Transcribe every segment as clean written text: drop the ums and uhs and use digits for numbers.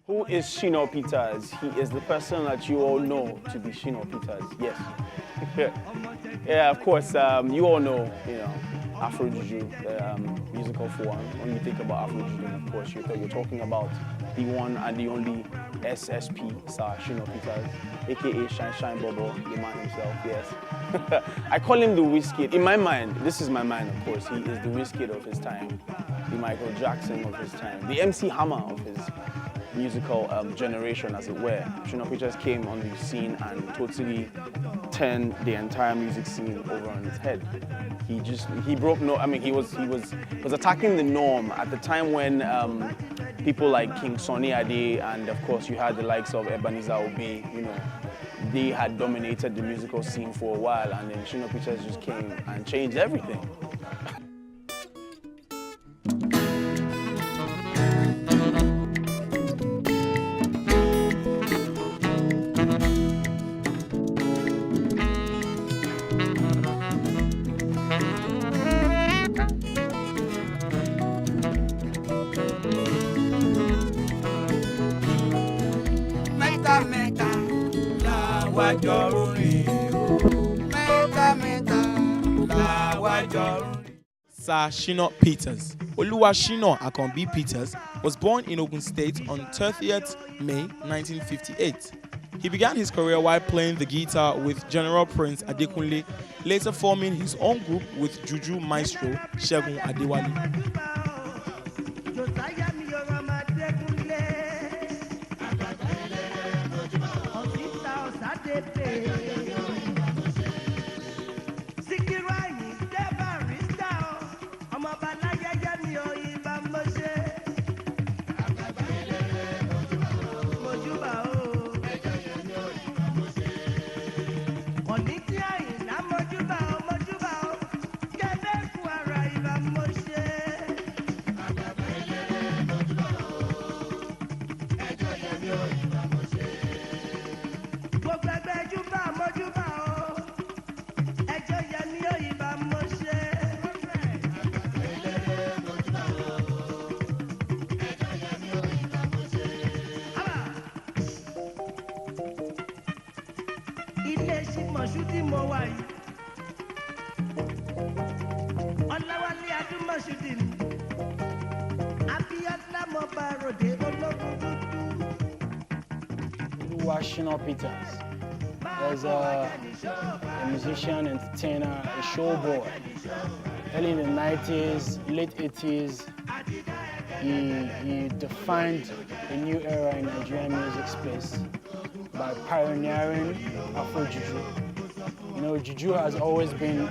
Who is Shino Peters? He is the person that you all know to be Shino Peters. Yes. Yeah, of course. You all know, Afro-Juju, musical form. When you think about Afro-Juju, of course, you're talking about the one and the only SSP, Sir Shino Peters, aka Shine Bobo, the man himself. Yes. I call him the Wizkid. In my mind, this is my mind, of course. He is the Wizkid of his time, the Michael Jackson of his time, the MC Hammer of his musical generation, as it were. Shino Peters came on the scene and totally turned the entire music scene over on its head. He broke he was attacking the norm at the time when people like King Sunny Ade and of course you had the likes of Ebenezer Obey, they had dominated the musical scene for a while, and then Shino Peters just came and changed everything. Sir Shina Peters. Oluwa Shino Akanbi Peters was born in Ogun State on 30th May 1958. He began his career while playing the guitar with General Prince Adekunle, later forming his own group with Juju maestro Segun Adewale. Shina Peters. There's a musician, entertainer, a showboy. Early in the 90s, late 80s, he defined a new era in Nigerian music space by pioneering Afro-Juju. Juju has always been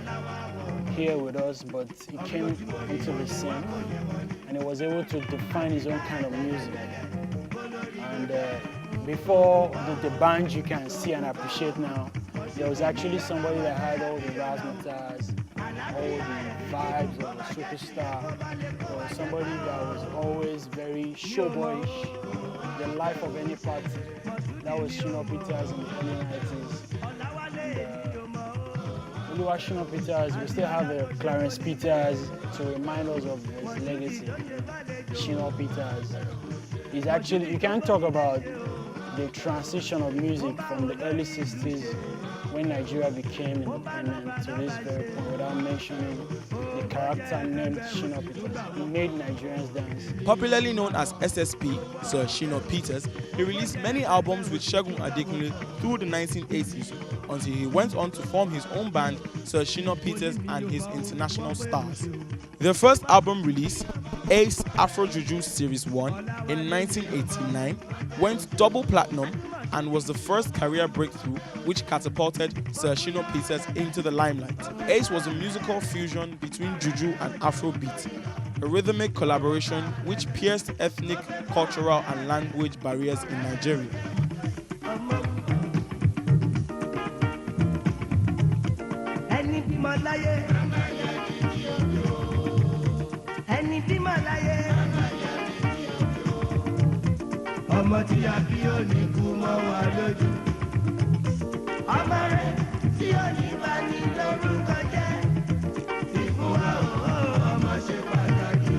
here with us, but he came into the scene and he was able to define his own kind of music. And before the band you can see and appreciate now, there was actually somebody that had all the razzmatazz, all the vibes of a superstar, or somebody that was always very showboyish, the life of any party. That was Shina Peters in the early 90s. Oluwa Shina Peters, we still have Clarence Peters to remind us of his legacy. Shina Peters. He's actually, you can't talk about the transition of music from the early 60s when Nigeria became independent to this very point without mentioning the character named Shina Peters. He made Nigerians dance. Popularly known as SSP, Sir Shina Peters, he released many albums with Segun Adekunle through the 1980s until he went on to form his own band, Sir Shina Peters and his International Stars. Their first album release, Ace Afro-Juju Series 1 in 1989, went double platinum and was the first career breakthrough which catapulted Sir Shina Peters into the limelight. Ace was a musical fusion between Juju and Afrobeat, a rhythmic collaboration which pierced ethnic, cultural and language barriers in Nigeria. Ọmọ tí a bí ó ní kú mọ́ wa lójú. Ọmọ rẹ̀ tí ó ní bá ní lórúkọ jẹ́. Ìfún wa ọmọ ṣe pàtàkì.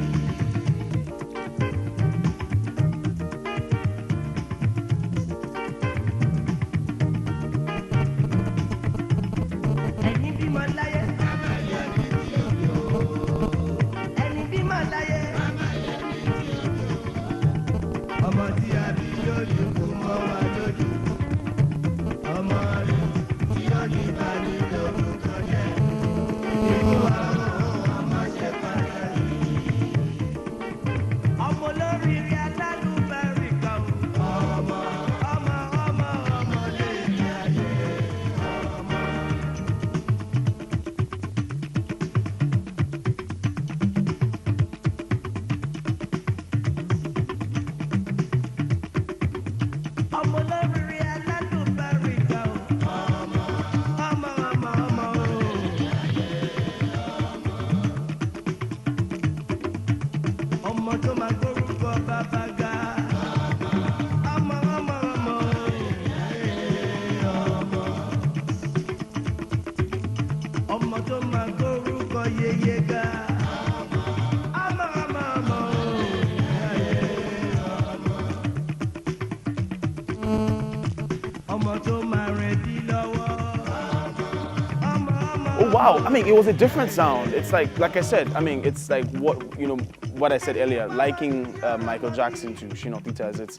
ikú mọ́ wa lójú. Ọmọ rẹ̀ tí ó ní bá ní lórúkọ jẹ́. Ikú wa ọmọ ṣe pàtàkì. Ọmọ olóríire alálùbárí kan. Ọmọ lè ní ayé. Ọmọ olóríire alálùbárí kan. Ọmọ ọmọ tó máa gbórúkọ bàbá ga. Ọmọ ọmọ tó máa gbórúkọ yeye ga. Ọmọ tó máa rẹ̀ dí lọ́wọ́. Oh wow! I mean, it was a different sound. It's like I said. I mean, it's like what I said earlier. Liking Michael Jackson to Shina Peters.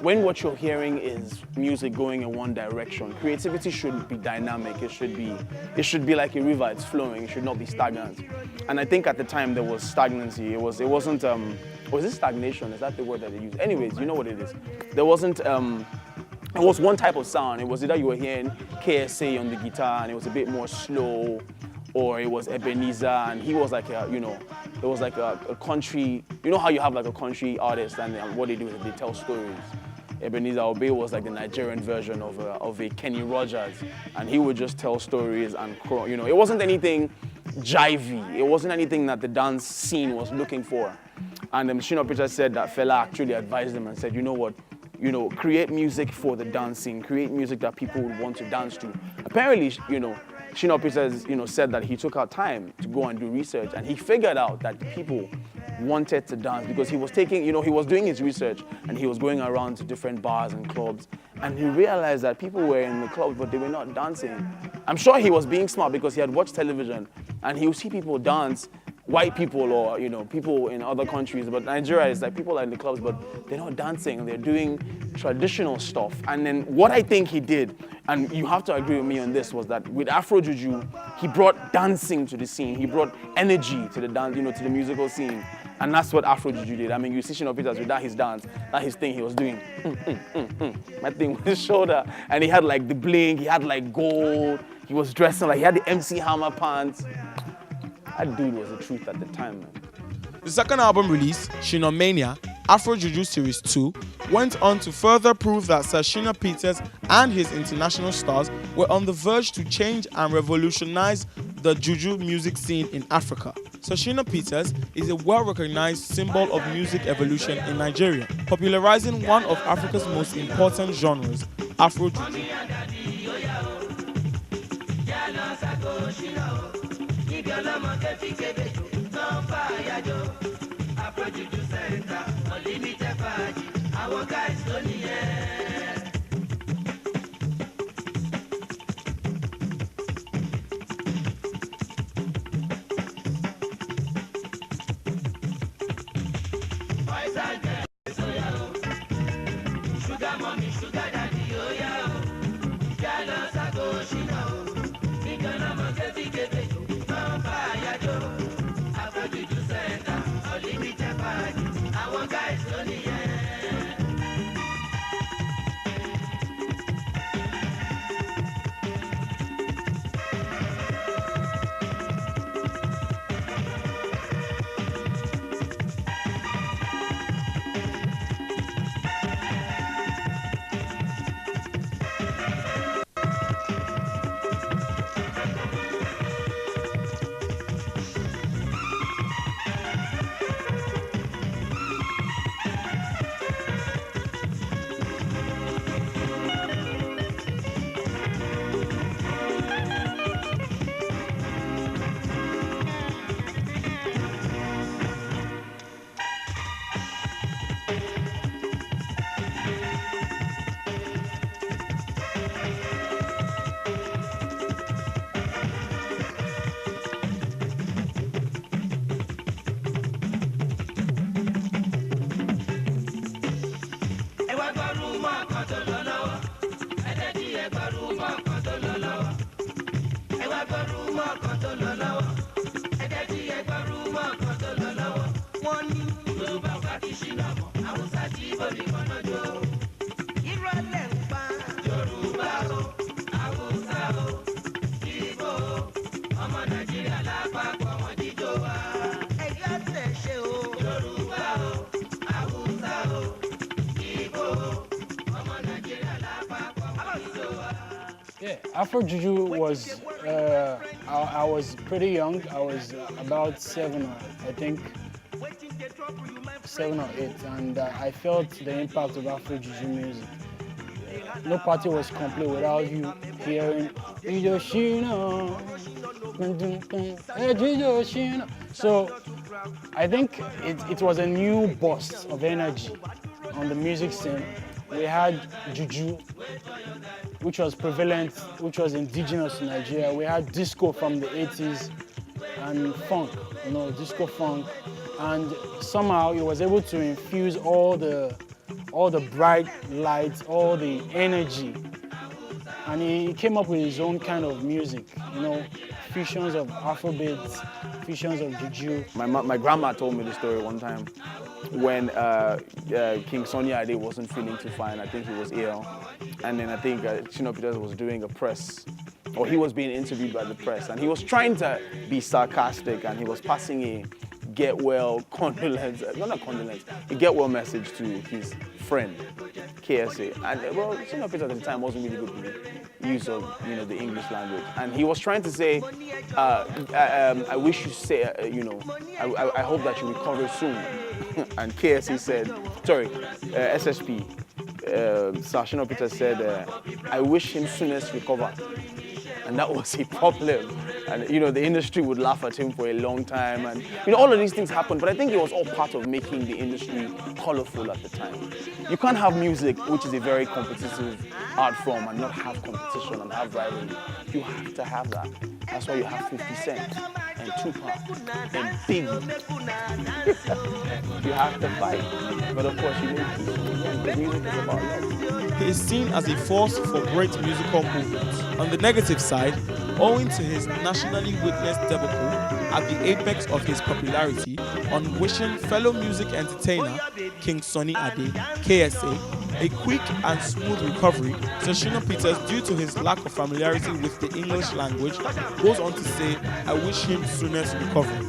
When what you're hearing is music going in one direction, creativity should be dynamic. It should be like a river. It's flowing. It should not be stagnant. And I think at the time there was stagnancy. It wasn't. Was it stagnation? Is that the word that they use? Anyways, you know what it is. There wasn't. It was one type of sound. It was either you were hearing KSA on the guitar and it was a bit more slow, or it was Ebenezer and he was like it was like a country. You know how you have like a country artist and what they do is they tell stories. Ebenezer Obey was like the Nigerian version of a Kenny Rogers, and he would just tell stories and it wasn't anything jivey. It wasn't anything that the dance scene was looking for. And Shina Peters said that fella actually advised him and said, you know what? Create music for the dancing, create music that people would want to dance to. Apparently, Shina Peters, said that he took out time to go and do research, and he figured out that people wanted to dance because he was he was doing his research and he was going around to different bars and clubs, and he realized that people were in the clubs but they were not dancing. I'm sure he was being smart because he had watched television and he would see people dance, white people or people in other countries, but Nigeria is like people are in the clubs but they're not dancing, they're doing traditional stuff. And then what I think he did, and you have to agree with me on this, was that with Afro-Juju, he brought dancing to the scene, he brought energy to the dance, to the musical scene. And that's what Afro-Juju did. I mean, you see Shina Peters with that his dance, that his thing he was doing. My thing with his shoulder, and he had like the bling, he had like gold, he was dressing like he had the MC Hammer pants. That dude was the truth at the time, man. The second album released, Shino Mania, Afro-Juju Series 2, went on to further prove that Sir Shina Peters and his international stars were on the verge to change and revolutionize the Juju music scene in Africa. Sir Shina Peters is a well-recognized symbol of music evolution in Nigeria, popularizing one of Africa's most important genres, Afro-Juju. Sugar mommy, sugar daddy, oh yeah, jealous I go Shino. Afro-Juju center, unlimited party. Our guys only Yeah, Afro-Juju was, I was pretty young. I was about 7, or I think 7 or 8, and I felt the impact of Afro-Juju music. No party was complete without you hearing Shino, Shino. So I think it was a new burst of energy on the music scene. We had Juju, which was prevalent, which was indigenous to Nigeria. We had disco from the 80s and funk, disco funk. And somehow he was able to infuse all the bright lights, all the energy. And he came up with his own kind of music, fusions of Afrobeats, fusions of Juju. My grandma told me the story one time when King Sunny Ade wasn't feeling too fine. I think he was ill. And then I think Shina Peters was doing a press, or he was being interviewed by the press. And he was trying to be sarcastic, and he was passing a get well condolence, not condolence, a get well message to his friend, KSA. And well, Shina Peters at the time wasn't really good with the use of the English language. And he was trying to say, I wish you say, I hope that you recover soon. And KSA said, sorry, SSP, Sir Shina Peters said, I wish him soonest recover. And that was a problem. And the industry would laugh at him for a long time, and all of these things happened. But I think it was all part of making the industry colorful at the time. You can't have music, which is a very competitive art form, and not have competition and have rivalry. You have to have that. That's why you have 50 Cent and Tupac and Biggie. You have to fight. But of course, you need to. The music is about love. He is seen as a force for great musical movements. On the negative side, owing to his nationally witnessed debacle at the apex of his popularity on wishing fellow music entertainer King Sunny Ade, KSA, a quick and smooth recovery, Sir Shina Peters, due to his lack of familiarity with the English language, goes on to say, I wish him soonest recovery.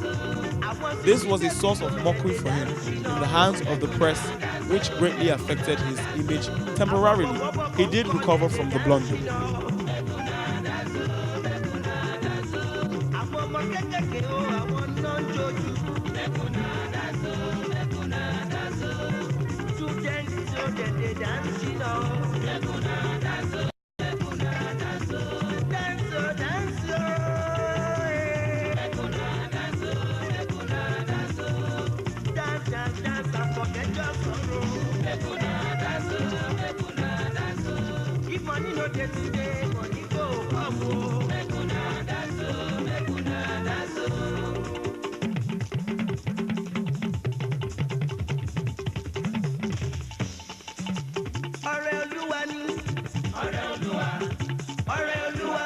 This was a source of mockery for him in the hands of the press, which greatly affected his image temporarily. He did recover from the blunder. If money no get today, money go come. Ọrẹ Olúwa ni, ọrẹ Olúwa, ọrẹ Olúwa,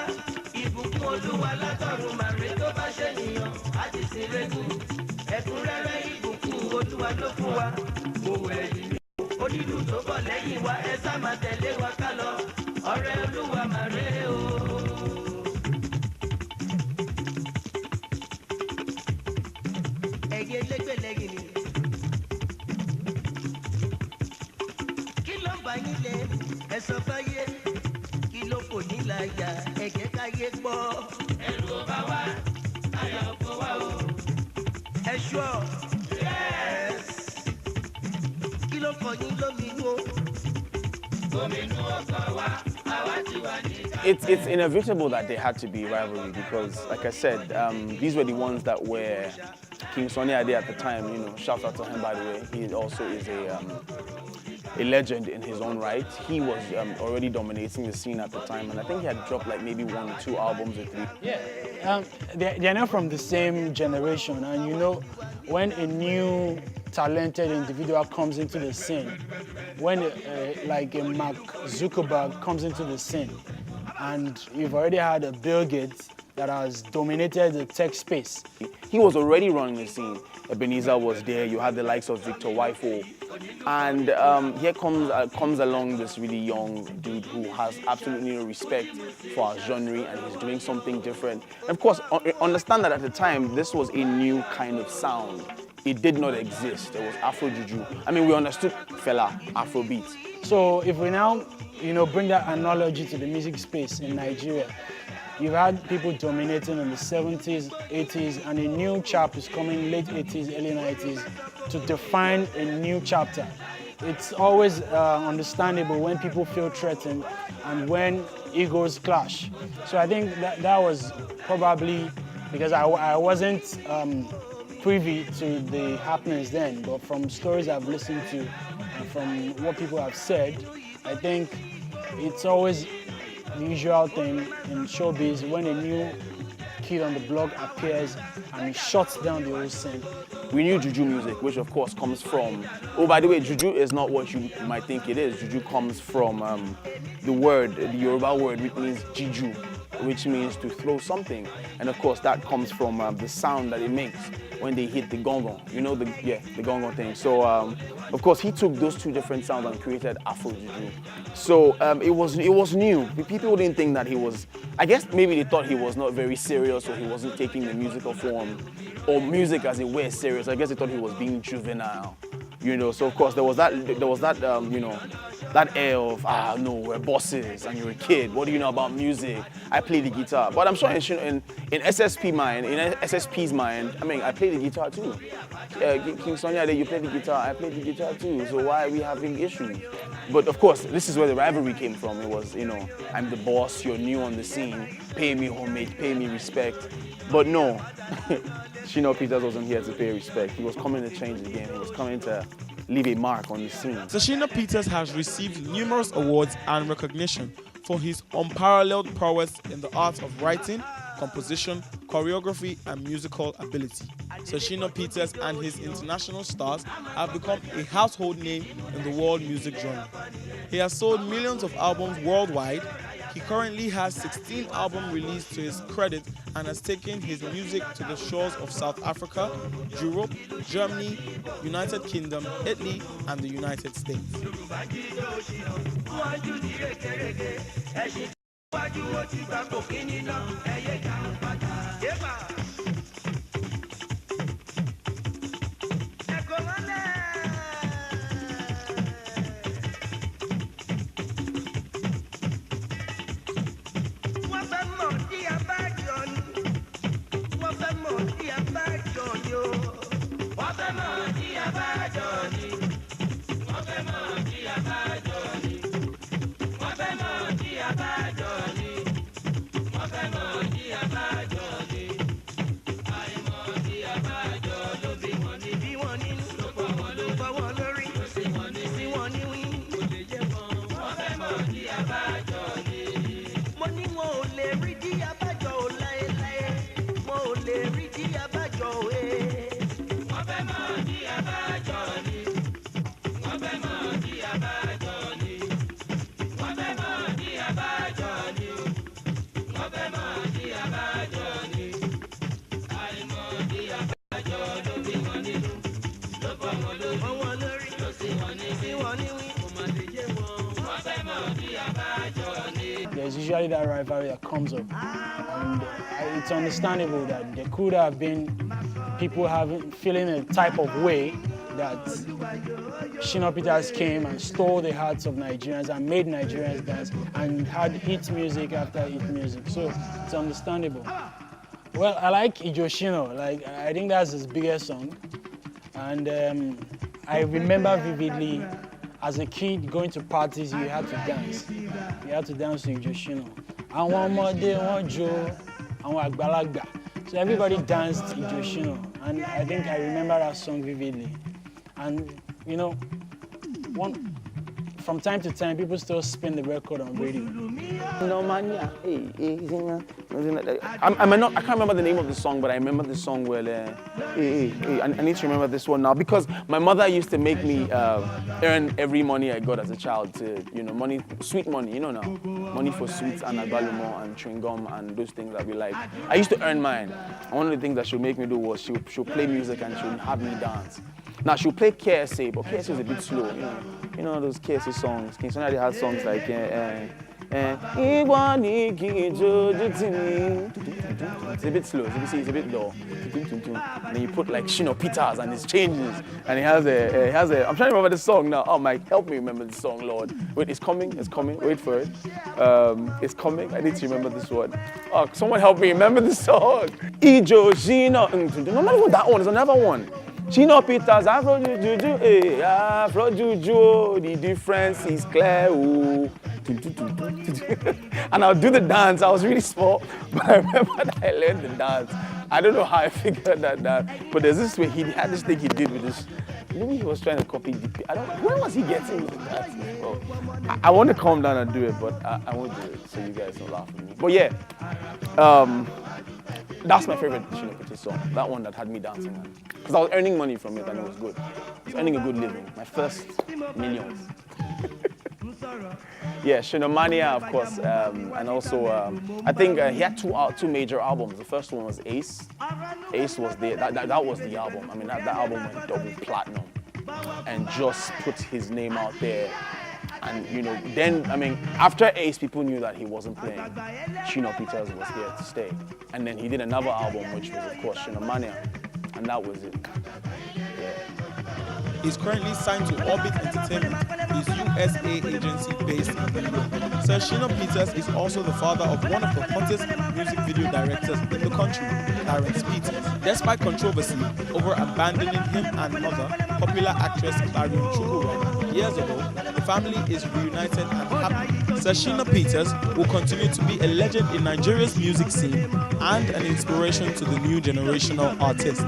ìbùkún Olúwa látọ̀run màrè tó bá ṣènìyàn, á ti sin rẹ́gùn, ẹ̀kúnrẹ́rẹ́ ìbùkún Olúwa ló fún wa, òwò ẹ̀yìn mi, onílù tó bọ̀ lẹ́yìn wa, ẹ sá máa tẹ̀lé wa ká lọ, ọrẹ Olúwa màrè o. Ẹ̀yẹ lẹ́gbẹ̀lẹ́yìn ni. Yín lé ẹ̀sọ́ fáyé kí ló kò ní láyà ẹ̀jẹ̀ káyé gbọ́. Ẹ̀rù ò bá wá ayọ̀ kó wá o. Ẹ̀ṣọ́ kí ló kọ yín lóminú o. Gómìnà ọkọ̀ wa àwa ti wà ní. It's inevitable that there had to be rivalry because, like I said, these were the ones that were King Sunny Ade at the time. Shout out to him, by the way. He also is a legend in his own right. He was already dominating the scene at the time, and I think he had dropped like maybe 1 or 2 albums or 3. Yeah, they're not from the same generation, and when a new talented individual comes into the scene, when like a Mark Zuckerberg comes into the scene, and you've already had a Bill Gates that has dominated the tech space. He was already running the scene. Ebenezer was there. You had the likes of Victor Wifo. And here comes along this really young dude who has absolutely no respect for our genre, and he's doing something different. And of course, understand that at the time, this was a new kind of sound. It did not exist. There was Afro-Juju. I mean, we understood Fela, Afrobeat. So if we now, bring that analogy to the music space in Nigeria, you've had people dominating in the 70s, 80s, and a new chap is coming late 80s, early 90s to define a new chapter. It's always understandable when people feel threatened and when egos clash. So I think that was probably because I wasn't privy to the happenings then, but from stories I've listened to and from what people have said, I think it's always the usual thing in showbiz when a new kid on the block appears and he shuts down the old scene. We knew Juju music, which of course comes from, oh, by the way, Juju is not what you might think it is. Juju comes from the Yoruba word, which means Jiju, which means to throw something. And of course, that comes from the sound that it makes when they hit the gongon. You know, the gongon thing. So, of course, he took those two different sounds and created Afro-Juju. So, it was new. People didn't think that he was, I guess maybe they thought he was not very serious or he wasn't taking the musical form or music as it were serious. I guess they thought he was being juvenile. So of course there was that that air of, no, we're bosses and you're a kid. What do you know about music? I play the guitar. But I'm sure in SSP's mind, I mean, I play the guitar too. King Sonia, you play the guitar, I play the guitar too. So why are we having issues? But of course, this is where the rivalry came from. It was, I'm the boss, you're new on the scene, pay me homage, pay me respect. But no, Shina Peters wasn't here to pay respect. He was coming to change the game. He was coming to leave a mark on the scene. So Shina Peters has received numerous awards and recognition for his unparalleled prowess in the art of writing, composition, choreography, and musical ability. So Shina Peters and his international stars have become a household name in the world music genre. He has sold millions of albums worldwide. He currently has 16 albums released to his credit and has taken his music to the shores of South Africa, Europe, Germany, United Kingdom, Italy, and the United States. There's usually that rivalry that comes up, and it's understandable that there could have been people feeling a type of way that Shina Peters came and stole the hearts of Nigerians and made Nigerians dance and had hit music after hit music. So it's understandable. Well, I like Ijo Shino. I think that's his biggest song, and I remember vividly. As a kid, going to parties, you had to dance. You had to dance to Ijo Shino. Àwọn ọmọdé wọ́n jó, àwọn àgbàlagbà. So everybody danced Ijo Shino, and I think I remember that song vividly. And from time to time, people still spin the record on radio. No mania, I can't remember the name of the song, but I remember the song where I need to remember this one now because my mother used to make me earn every money I got as a child to, money, sweet money, now, money for sweets and agbalumo and chewing gum and those things that we like. I used to earn mine. And one of the things that she'll make me do was she'll play music and she'll have me dance. Now she'll play KSA, but KSA is a bit slow, You know those KSA songs. King Sonia had songs like It's a bit slow, it's a bit low. And then you put like Shino Peters and it changes. And he has a, I'm trying to remember the song now. Oh Mike, help me remember the song, Lord. Wait, it's coming, wait for it. It's coming, I need to remember this one. Oh, someone help me remember the song. Ijo, Shino, no matter what that one, there's another one. Shina Peters, Afro-Juju, Afro-Juju, the difference is clear. Ooh. And I'll do the dance. I was really small, but I remember that I learned the dance. I don't know how I figured that down, but there's this way, he had this thing he did with this. Maybe he was trying to copy DP. Where was he getting with that? Well, I want to calm down and do it, but I won't do it, so you guys don't laugh at me. But yeah, that's my favorite Shina Peters song. That one that had me dancing. Because I was earning money from it and it was good. I was earning a good living. My first millions. Yeah, Shinomania, of course, and also I think he had two major albums. The first one was Ace. Ace was that was the album. I mean, that album went double platinum, and just put his name out there. And you know, then I mean, after Ace, people knew that he wasn't playing. Shina Peters was here to stay, and then he did another album, which was of course Shinomania, and that was it. Yeah. He's currently signed to Orbit Entertainment, his USA agency based in New York. Sir Shina Peters is also the father of one of the hottest music video directors in the country, Clarence Peters. Despite controversy over abandoning him and mother, popular actress Afro-Juju, years ago, the family is reunited and happy. Sir Shina Peters will continue to be a legend in Nigeria's music scene and an inspiration to the new generational artists.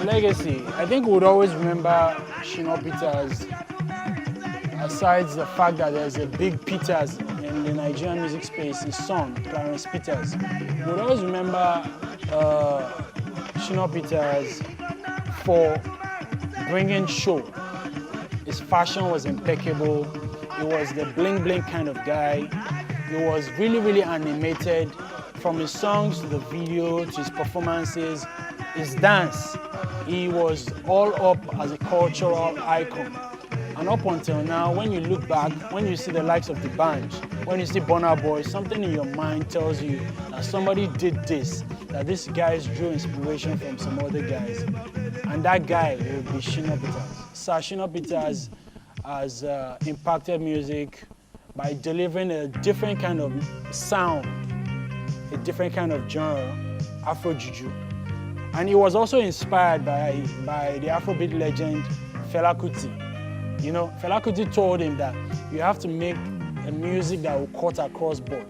Legacy. I think we would always remember Shina Peters, aside the fact that there's a big Peters in the Nigerian music space, his son, Clarence Peters. We would always remember Shina Peters for bringing show. His fashion was impeccable. He was the bling bling kind of guy. He was really, really animated. From his songs to the video to his performances, his dance. He was all up as a cultural icon. And up until now, when you look back, when you see the likes of the band, when you see Burna Boy, something in your mind tells you that somebody did this, that these guys drew inspiration from some other guys. And that guy will be Shina Peters. Sir Shina Peters has impacted music by delivering a different kind of sound, a different kind of genre, Afro-Juju. And he was also inspired by the Afrobeat legend Fela Kuti. You know, Fela Kuti told him that you have to make a music that will cut across board.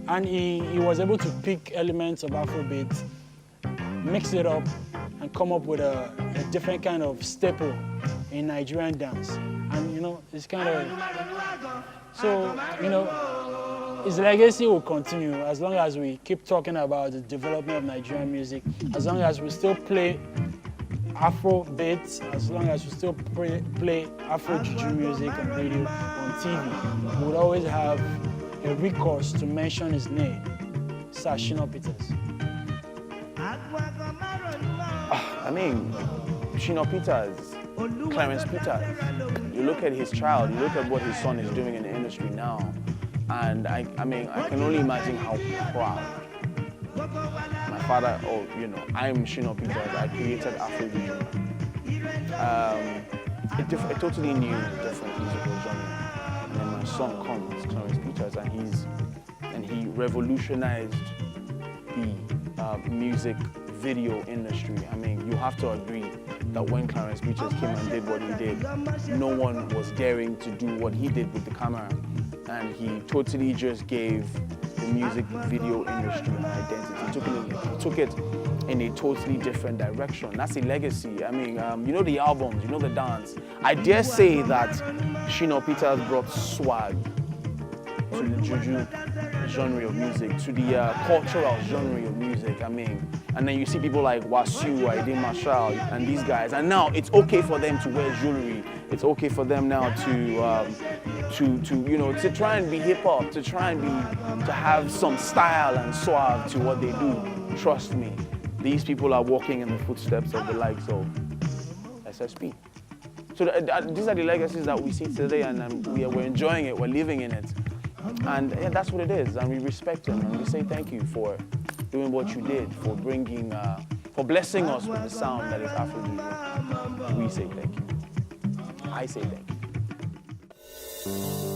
And he was able to pick elements of Afrobeat, mix it up, and come up with a different kind of staple in Nigerian dance. And you know, it's kind of, so, you know, his legacy will continue as long as we keep talking about the development of Nigerian music, as long as we still play Afro beats, as long as we still play Afro-Juju music on radio, on TV. We would always have a recourse to mention his name, Sir Shina Peters. I mean, Shina Peters, Clarence Peters, you look at his child, you look at what his son is doing in the industry now, and I mean, I can only imagine how proud. My father, oh, you know, I'm Shina Peters, I created Afro-Juju. A totally new, different musical genre. And then my son comes, Clarence Peters, and he revolutionized the music video industry. I mean, you have to agree that when Clarence Peters came and did what he did, no one was daring to do what he did with the camera. And he totally just gave the music video industry an identity. He took it in a totally different direction. That's a legacy. I mean, you know the albums, you know the dance. I dare say that Shina Peters brought swag to the Juju genre of music, to the cultural genre of music. I mean, and then you see people like Wasu, Aide Marshall, and these guys. And now it's okay for them to wear jewelry. It's okay for them now to try and be hip hop, to have some style and swag to what they do. Trust me, these people are walking in the footsteps of the likes of SSP. So these are the legacies that we see today, and we're enjoying it, we're living in it. And yeah, that's what it is, and we respect him, and we say thank you for doing what you did, for bringing, for blessing us with the sound that is Afro-Juju. We say thank you. I say thank you.